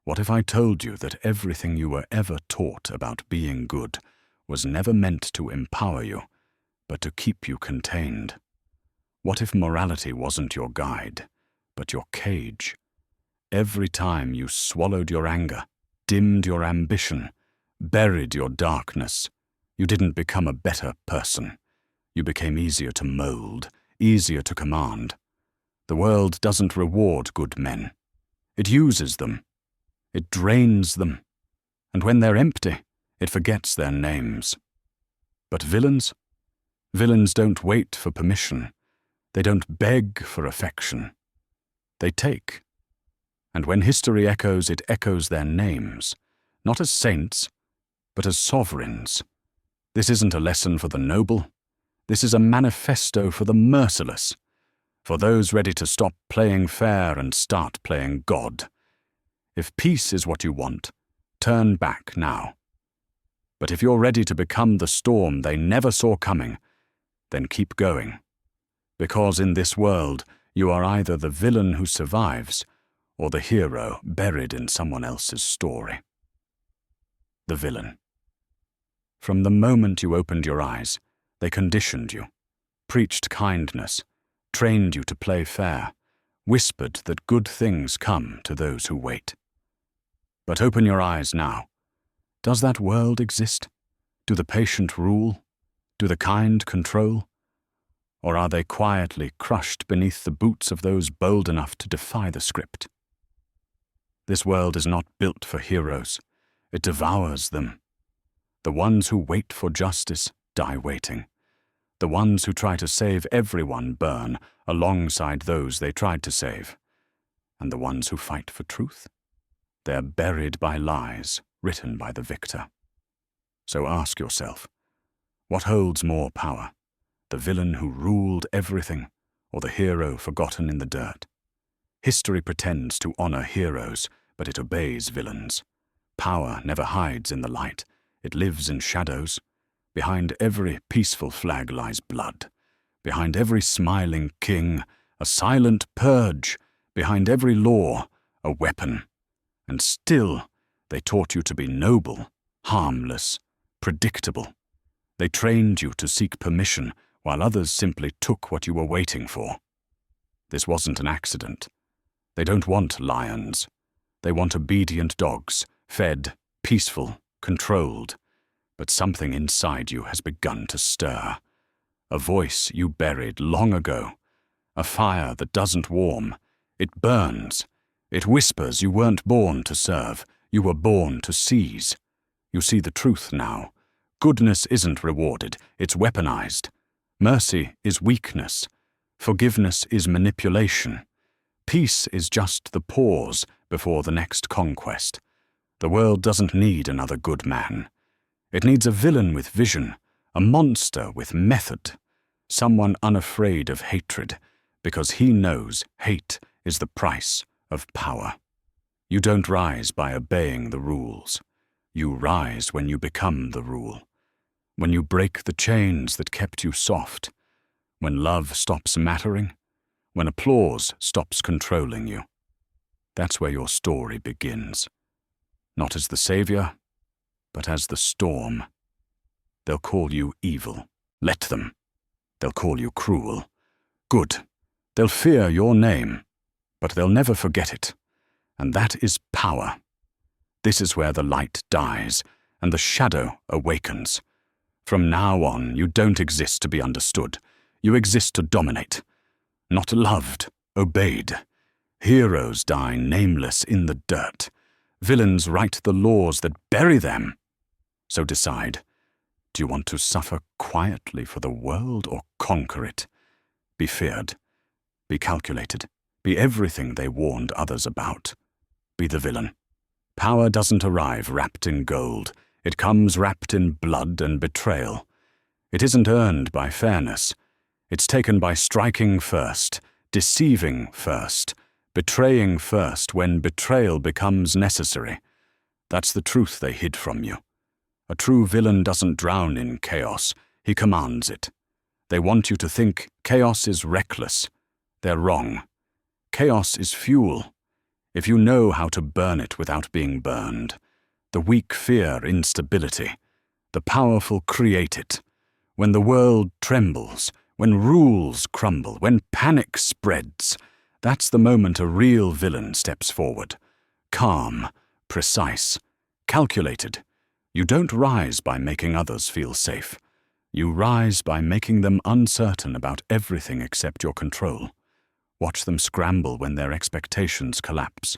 What if I told you that everything you were ever taught about being good was never meant to empower you, but to keep you contained? What if morality wasn't your guide, but your cage? Every time you swallowed your anger, dimmed your ambition, buried your darkness, you didn't become a better person. You became easier to mold, easier to command. The world doesn't reward good men. It uses them. It drains them. And when they're empty, it forgets their names. But villains? Villains don't wait for permission. They don't beg for affection. They take. And when history echoes, it echoes their names, not as saints, but as sovereigns. This isn't a lesson for the noble. This is a manifesto for the merciless, for those ready to stop playing fair and start playing God. If peace is what you want, turn back now. But if you're ready to become the storm they never saw coming, then keep going. Because in this world, you are either the villain who survives or the hero buried in someone else's story. The villain. From the moment you opened your eyes, they conditioned you, preached kindness, trained you to play fair, whispered that good things come to those who wait. But open your eyes now. Does that world exist? Do the patient rule? Do the kind control? Or are they quietly crushed beneath the boots of those bold enough to defy the script? This world is not built for heroes. It devours them. The ones who wait for justice die waiting. The ones who try to save everyone burn alongside those they tried to save. And the ones who fight for truth? They're buried by lies written by the victor. So ask yourself, what holds more power? The villain who ruled everything, or the hero forgotten in the dirt? History pretends to honor heroes, but it obeys villains. Power never hides in the light. It lives in shadows. Behind every peaceful flag lies blood. Behind every smiling king, a silent purge. Behind every law, a weapon. And still, they taught you to be noble, harmless, predictable. They trained you to seek permission, while others simply took what you were waiting for. This wasn't an accident. They don't want lions. They want obedient dogs, fed, peaceful, controlled. But something inside you has begun to stir. A voice you buried long ago. A fire that doesn't warm. It burns. It whispers you weren't born to serve. You were born to seize. You see the truth now. Goodness isn't rewarded. It's weaponized. Mercy is weakness. Forgiveness is manipulation. Peace is just the pause before the next conquest. The world doesn't need another good man. It needs a villain with vision, a monster with method, someone unafraid of hatred, because he knows hate is the price of power. You don't rise by obeying the rules. You rise when you become the rule. When you break the chains that kept you soft. When love stops mattering. When applause stops controlling you. That's where your story begins. Not as the savior, but as the storm. They'll call you evil. Let them. They'll call you cruel. Good. They'll fear your name, but they'll never forget it. And that is power. This is where the light dies and the shadow awakens. From now on, you don't exist to be understood. You exist to dominate. Not loved, obeyed. Heroes die nameless in the dirt. Villains write the laws that bury them. So decide, do you want to suffer quietly for the world or conquer it? Be feared. Be calculated. Be everything they warned others about. Be the villain. Power doesn't arrive wrapped in gold. It comes wrapped in blood and betrayal. It isn't earned by fairness. It's taken by striking first, deceiving first, betraying first when betrayal becomes necessary. That's the truth they hid from you. A true villain doesn't drown in chaos. He commands it. They want you to think chaos is reckless. They're wrong. Chaos is fuel. if you know how to burn it without being burned, the weak fear instability, the powerful create it. When the world trembles, when rules crumble, when panic spreads, that's the moment a real villain steps forward. Calm, precise, calculated. You don't rise by making others feel safe. You rise by making them uncertain about everything except your control. Watch them scramble when their expectations collapse.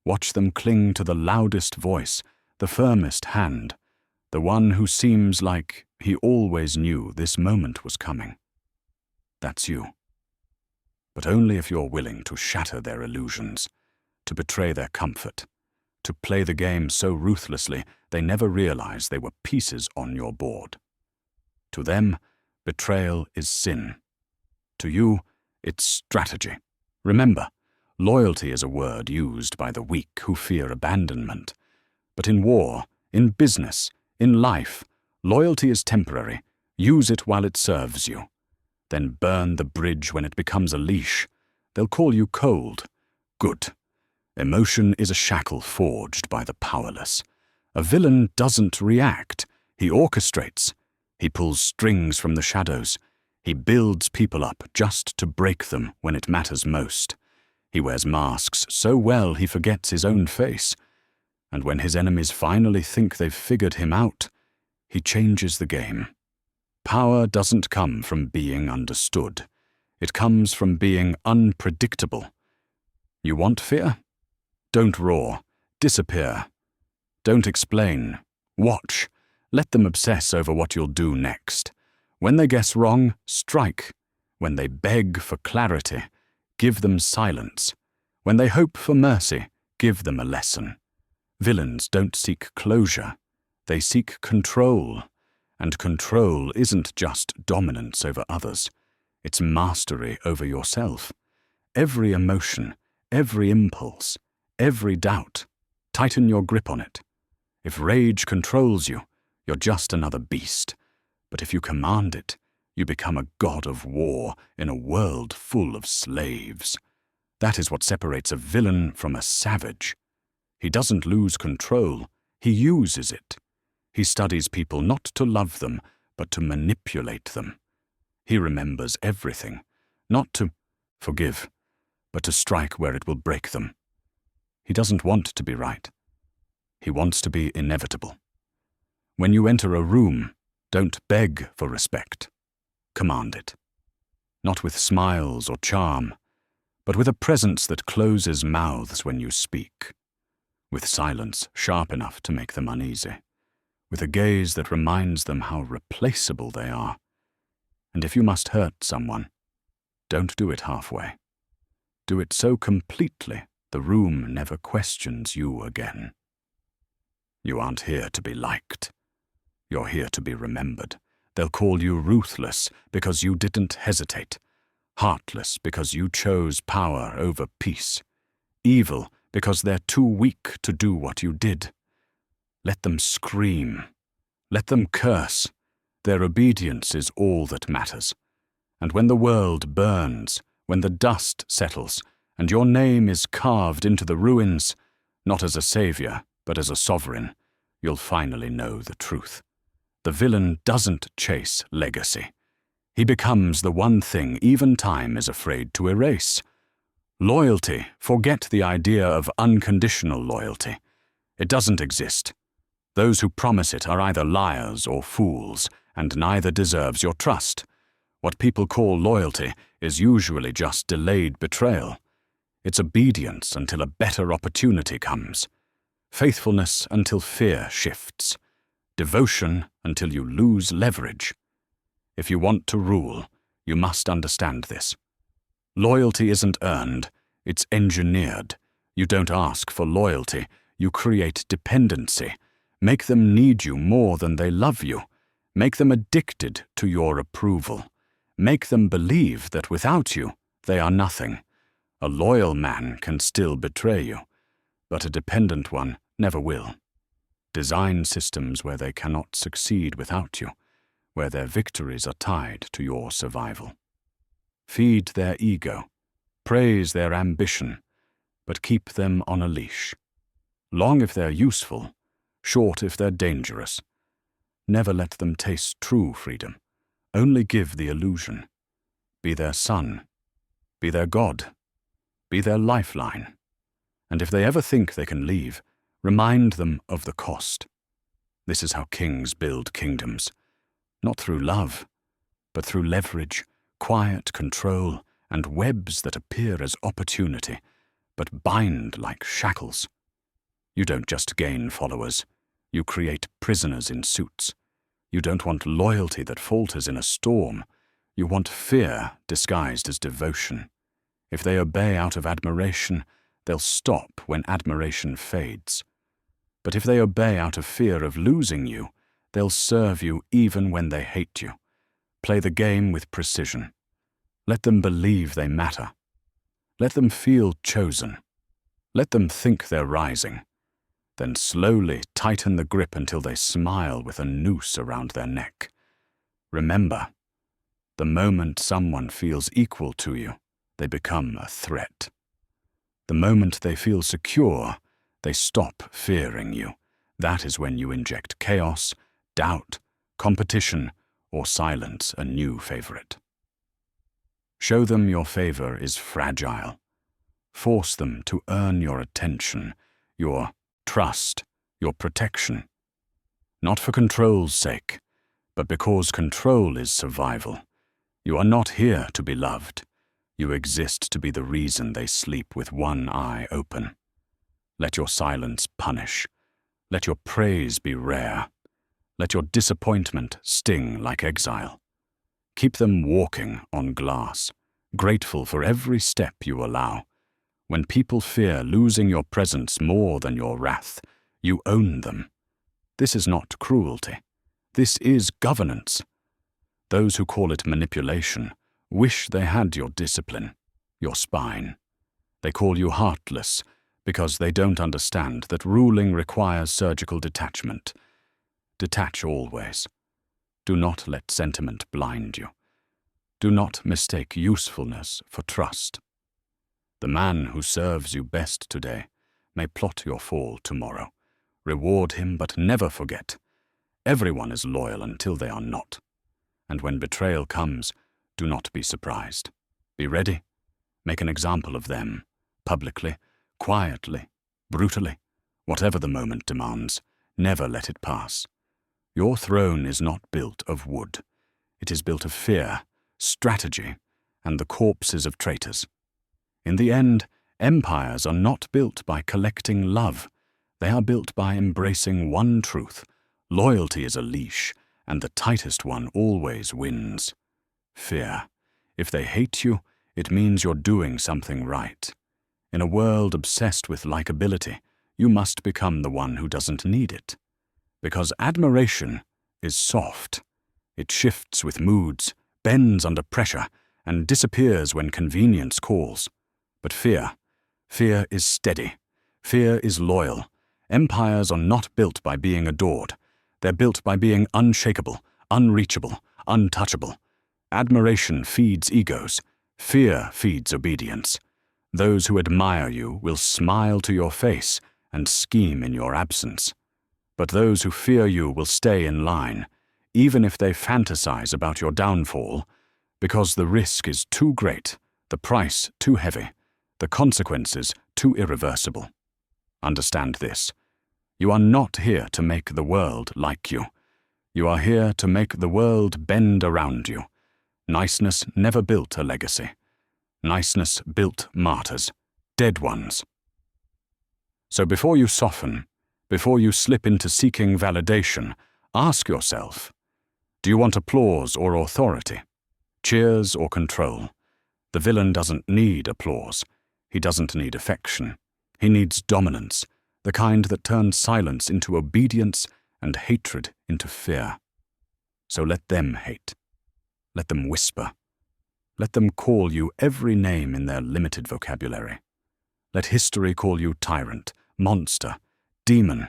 Watch them cling to the loudest voice, the firmest hand, the one who seems like he always knew this moment was coming. That's you. But only if you're willing to shatter their illusions, to betray their comfort, to play the game so ruthlessly they never realize they were pieces on your board. To them, betrayal is sin. To you, it's strategy. Remember, loyalty is a word used by the weak who fear abandonment. But in war, in business, in life, loyalty is temporary. Use it while it serves you. Then burn the bridge when it becomes a leash. They'll call you cold. Good. Emotion is a shackle forged by the powerless. A villain doesn't react. He orchestrates. He pulls strings from the shadows. He builds people up just to break them when it matters most. He wears masks so well he forgets his own face. And when his enemies finally think they've figured him out, he changes the game. Power doesn't come from being understood. It comes from being unpredictable. You want fear? Don't roar. Disappear. Don't explain. Watch. Let them obsess over what you'll do next. When they guess wrong, strike. When they beg for clarity, give them silence. When they hope for mercy, give them a lesson. Villains don't seek closure. They seek control. And control isn't just dominance over others. It's mastery over yourself. Every emotion, every impulse, every doubt, tighten your grip on it. If rage controls you, you're just another beast. But if you command it, you become a god of war in a world full of slaves. That is what separates a villain from a savage. He doesn't lose control, he uses it. He studies people not to love them, but to manipulate them. He remembers everything, not to forgive, but to strike where it will break them. He doesn't want to be right. He wants to be inevitable. When you enter a room, don't beg for respect. Command it. Not with smiles or charm, but with a presence that closes mouths when you speak. With silence sharp enough to make them uneasy. With a gaze that reminds them how replaceable they are. And if you must hurt someone, don't do it halfway. Do it so completely the room never questions you again. You aren't here to be liked. You're here to be remembered. They'll call you ruthless because you didn't hesitate. Heartless because you chose power over peace. Evil because they're too weak to do what you did. Let them scream. Let them curse. Their obedience is all that matters. And when the world burns, when the dust settles, and your name is carved into the ruins, not as a savior, but as a sovereign, you'll finally know the truth. The villain doesn't chase legacy. He becomes the one thing even time is afraid to erase. Loyalty, forget the idea of unconditional loyalty. It doesn't exist. Those who promise it are either liars or fools, and neither deserves your trust. What people call loyalty is usually just delayed betrayal. It's obedience until a better opportunity comes. Faithfulness until fear shifts. Devotion until you lose leverage. If you want to rule, you must understand this. Loyalty isn't earned, it's engineered. You don't ask for loyalty, you create dependency. Make them need you more than they love you. Make them addicted to your approval. Make them believe that without you, they are nothing. A loyal man can still betray you, but a dependent one never will. Design systems where they cannot succeed without you, where their victories are tied to your survival. Feed their ego. Praise their ambition. but keep them on a leash. Long if they're useful, short if they're dangerous. Never let them taste true freedom. Only give the illusion. Be their son. Be their God. Be their lifeline. And if they ever think they can leave, remind them of the cost. This is how kings build kingdoms. Not through love, but through leverage, quiet control, and webs that appear as opportunity, but bind like shackles. You don't just gain followers. You create prisoners in suits. You don't want loyalty that falters in a storm. You want fear disguised as devotion. If they obey out of admiration, they'll stop when admiration fades. But if they obey out of fear of losing you, they'll serve you even when they hate you. Play the game with precision. Let them believe they matter. Let them feel chosen. Let them think they're rising. Then slowly tighten the grip until they smile with a noose around their neck. Remember, the moment someone feels equal to you, they become a threat. The moment they feel secure, they stop fearing you. That is when you inject chaos, doubt, competition, or silence a new favorite. Show them your favor is fragile. Force them to earn your attention, your trust, your protection. Not for control's sake, but because control is survival. You are not here to be loved. You exist to be the reason they sleep with one eye open. Let your silence punish. Let your praise be rare. Let your disappointment sting like exile. Keep them walking on glass, grateful for every step you allow. When people fear losing your presence more than your wrath, you own them. This is not cruelty. This is governance. Those who call it manipulation wish they had your discipline, your spine. They call you heartless because they don't understand that ruling requires surgical detachment. Detach always. Do not let sentiment blind you. Do not mistake usefulness for trust. The man who serves you best today may plot your fall tomorrow. Reward him, but never forget. Everyone is loyal until they are not. And when betrayal comes, do not be surprised. Be ready. Make an example of them, publicly, quietly, brutally, whatever the moment demands. Never let it pass. Your throne is not built of wood. It is built of fear, strategy, and the corpses of traitors. In the end, empires are not built by collecting love. They are built by embracing one truth. Loyalty is a leash, and the tightest one always wins. Fear. If they hate you, it means you're doing something right. In a world obsessed with likability, you must become the one who doesn't need it. Because admiration is soft. It shifts with moods, bends under pressure, and disappears when convenience calls. But fear is steady. Fear is loyal. Empires are not built by being adored. They're built by being unshakable, unreachable, untouchable. Admiration feeds egos. Fear feeds obedience. Those who admire you will smile to your face and scheme in your absence. But those who fear you will stay in line, even if they fantasize about your downfall, because the risk is too great, the price too heavy, the consequences too irreversible. Understand this. You are not here to make the world like you. You are here to make the world bend around you. Niceness never built a legacy. Niceness built martyrs, dead ones. So before you soften, before you slip into seeking validation, ask yourself, do you want applause or authority? Cheers or control? The villain doesn't need applause. He doesn't need affection. He needs dominance, the kind that turns silence into obedience and hatred into fear. So let them hate. Let them whisper. Let them call you every name in their limited vocabulary. Let history call you tyrant, monster, demon,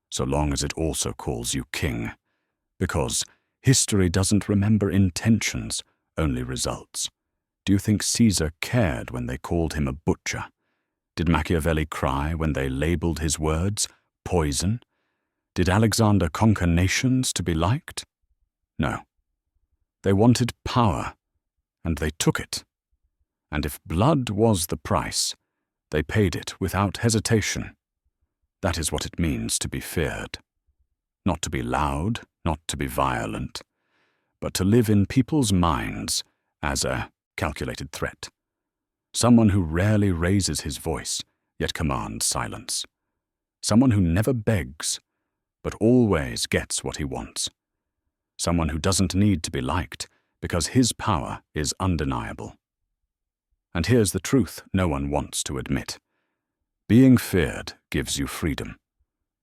so long as it also calls you king. Because history doesn't remember intentions, only results. Do you think Caesar cared when they called him a butcher? Did Machiavelli cry when they labelled his words poison? Did Alexander conquer nations to be liked? No. They wanted power, and they took it. And if blood was the price, they paid it without hesitation. That is what it means to be feared. Not to be loud, not to be violent, but to live in people's minds as a calculated threat. Someone who rarely raises his voice, yet commands silence. Someone who never begs, but always gets what he wants. Someone who doesn't need to be liked, because his power is undeniable. And here's the truth no one wants to admit. Being feared gives you freedom.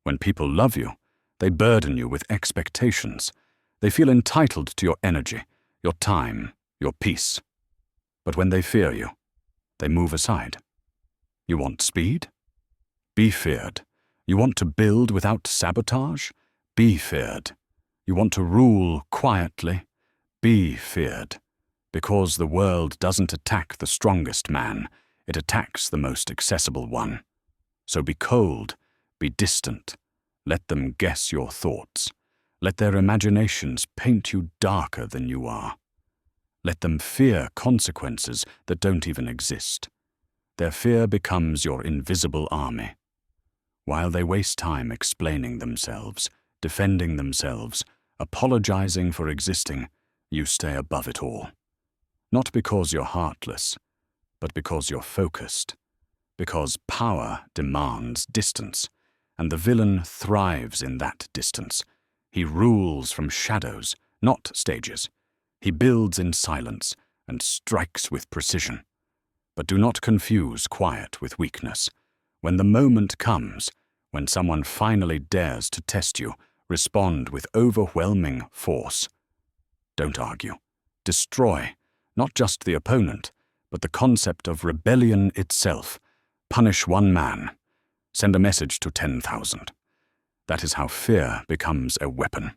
When people love you, they burden you with expectations. They feel entitled to your energy, your time, your peace. But when they fear you, they move aside. You want speed? Be feared. You want to build without sabotage? Be feared. You want to rule quietly? Be feared. Because the world doesn't attack the strongest man, it attacks the most accessible one. So be cold, be distant. Let them guess your thoughts. Let their imaginations paint you darker than you are. Let them fear consequences that don't even exist. Their fear becomes your invisible army. While they waste time explaining themselves, defending themselves, apologizing for existing, you stay above it all. Not because you're heartless, but because you're focused. Because power demands distance, and the villain thrives in that distance. He rules from shadows, not stages. He builds in silence and strikes with precision. But do not confuse quiet with weakness. When the moment comes, when someone finally dares to test you, respond with overwhelming force. Don't argue. Destroy, not just the opponent, but the concept of rebellion itself. Punish one man. Send a message to 10,000. That is how fear becomes a weapon.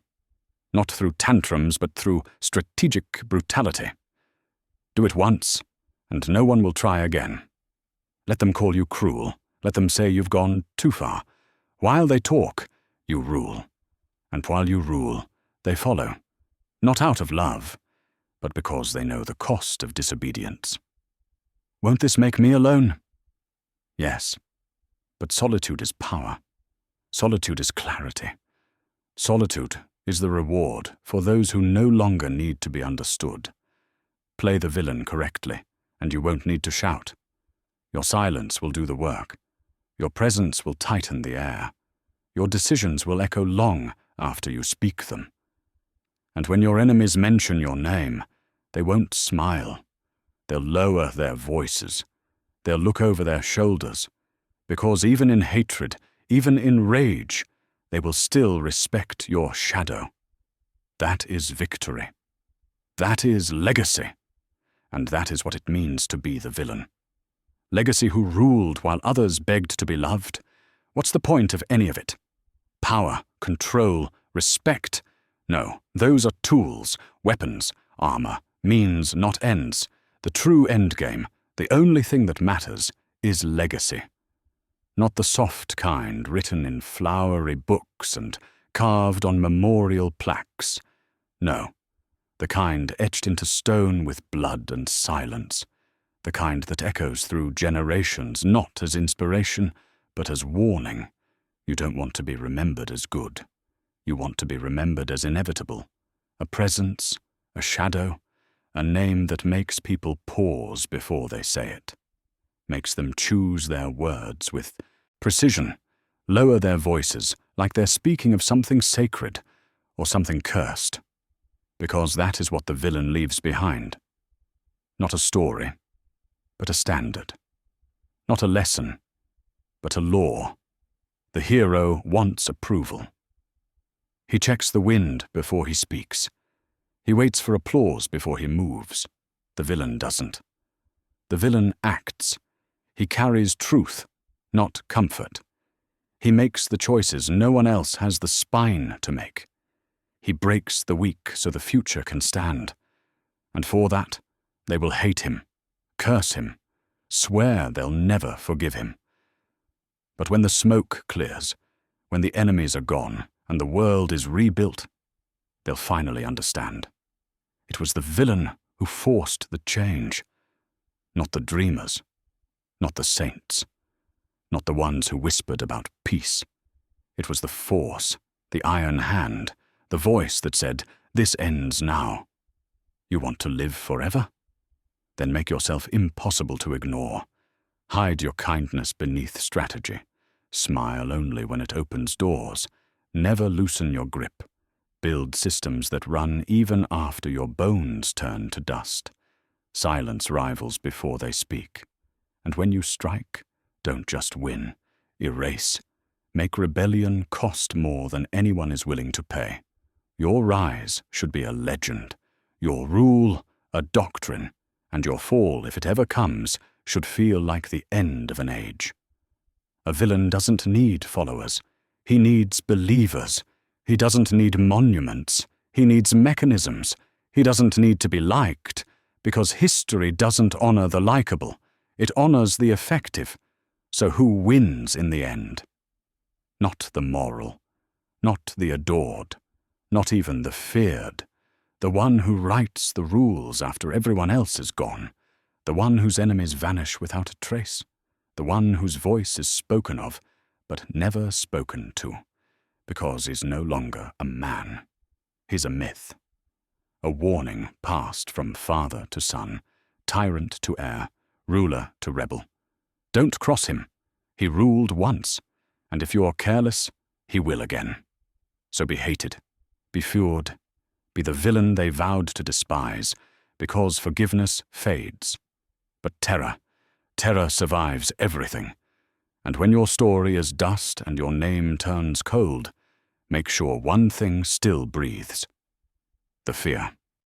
Not through tantrums, but through strategic brutality. Do it once, and no one will try again. Let them call you cruel. Let them say you've gone too far. While they talk, you rule. And while you rule, they follow. Not out of love, but because they know the cost of disobedience. Won't this make me alone? Yes. But solitude is power. Solitude is clarity. Solitude is the reward for those who no longer need to be understood. Play the villain correctly, and you won't need to shout. Your silence will do the work. Your presence will tighten the air. Your decisions will echo long after you speak them. And when your enemies mention your name, they won't smile. They'll lower their voices. They'll look over their shoulders. Because even in hatred, even in rage, they will still respect your shadow. That is victory. That is legacy. And that is what it means to be the villain. Legacy who ruled while others begged to be loved. What's the point of any of it? Power, control, respect? No, those are tools, weapons, armor, means, not ends. The true endgame, the only thing that matters, is legacy. Not the soft kind written in flowery books and carved on memorial plaques. No, the kind etched into stone with blood and silence. The kind that echoes through generations, not as inspiration, but as warning. You don't want to be remembered as good. You want to be remembered as inevitable. A presence, a shadow, a name that makes people pause before they say it. Makes them choose their words with precision, lower their voices like they're speaking of something sacred or something cursed. Because that is what the villain leaves behind. Not a story, but a standard. Not a lesson, but a law. The hero wants approval. He checks the wind before he speaks. He waits for applause before he moves. The villain doesn't. The villain acts. He carries truth, not comfort. He makes the choices no one else has the spine to make. He breaks the weak so the future can stand. And for that, they will hate him, curse him, swear they'll never forgive him. But when the smoke clears, when the enemies are gone and the world is rebuilt, they'll finally understand. It was the villain who forced the change, not the dreamers, not the saints, not the ones who whispered about peace. It was the force, the iron hand, the voice that said, "This ends now." You want to live forever? Then make yourself impossible to ignore. Hide your kindness beneath strategy. Smile only when it opens doors. Never loosen your grip. Build systems that run even after your bones turn to dust. Silence rivals before they speak. And when you strike, don't just win. Erase. Make rebellion cost more than anyone is willing to pay. Your rise should be a legend. Your rule, a doctrine. And your fall, if it ever comes, should feel like the end of an age. A villain doesn't need followers. He needs believers. He doesn't need monuments. He needs mechanisms. He doesn't need to be liked, because history doesn't honor the likable. It honors the effective. So who wins in the end? Not the moral, not the adored, not even the feared. The one who writes the rules after everyone else is gone. The one whose enemies vanish without a trace. The one whose voice is spoken of, but never spoken to, because he's no longer a man. He's a myth. A warning passed from father to son, tyrant to heir, ruler to rebel. Don't cross him. He ruled once, and if you're careless, he will again. So be hated, be feared, be the villain they vowed to despise, because forgiveness fades. But terror survives everything. And when your story is dust and your name turns cold, make sure one thing still breathes: the fear.